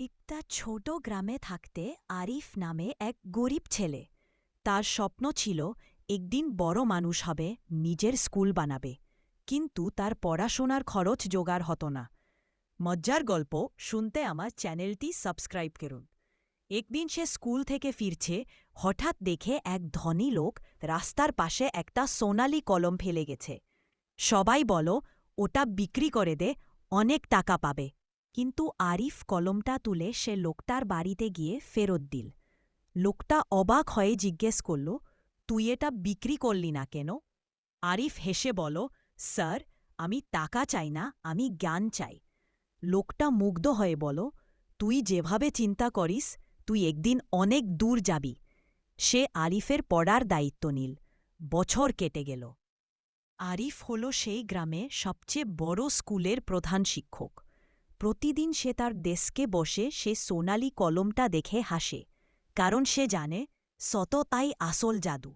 একটা ছোট গ্রামে থাকতে আরিফ নামে এক গরিব ছেলে। তার স্বপ্ন ছিল একদিন বড় মানুষ হবে, নিজের স্কুল বানাবে। কিন্তু তার পড়াশোনার খরচ জোগাড় হতো না। মজ্জার গল্প শুনতে আমার চ্যানেলটি সাবস্ক্রাইব করুন। একদিন সে স্কুল থেকে ফিরছে, হঠাৎ দেখে এক ধনী লোক রাস্তার পাশে একটা সোনালি কলম ফেলে গেছে। সবাই বলো, ওটা বিক্রি করে দে, অনেক টাকা পাবে। কিন্তু আরিফ কলমটা তুলে সে লোকটার বাড়িতে গিয়ে ফেরত দিল। লোকটা অবাক হয়ে জিজ্ঞেস করল, তুই এটা বিক্রি করলি না কেন? আরিফ হেসে বল, স্যার, আমি টাকা চাই না, আমি জ্ঞান চাই। লোকটা মুগ্ধ হয়ে বল, তুই যেভাবে চিন্তা করিস তুই একদিন অনেক দূর যাবি। সে আরিফের পড়ার দায়িত্ব নিল। বছর কেটে গেল। আরিফ হল সেই গ্রামে সবচেয়ে বড় স্কুলের প্রধান শিক্ষক। প্রতিদিন সে তার ডেস্কে বসে সে সোনালি কলমটা দেখে হাসে, কারণ সে জানে সততাই আসল জাদু।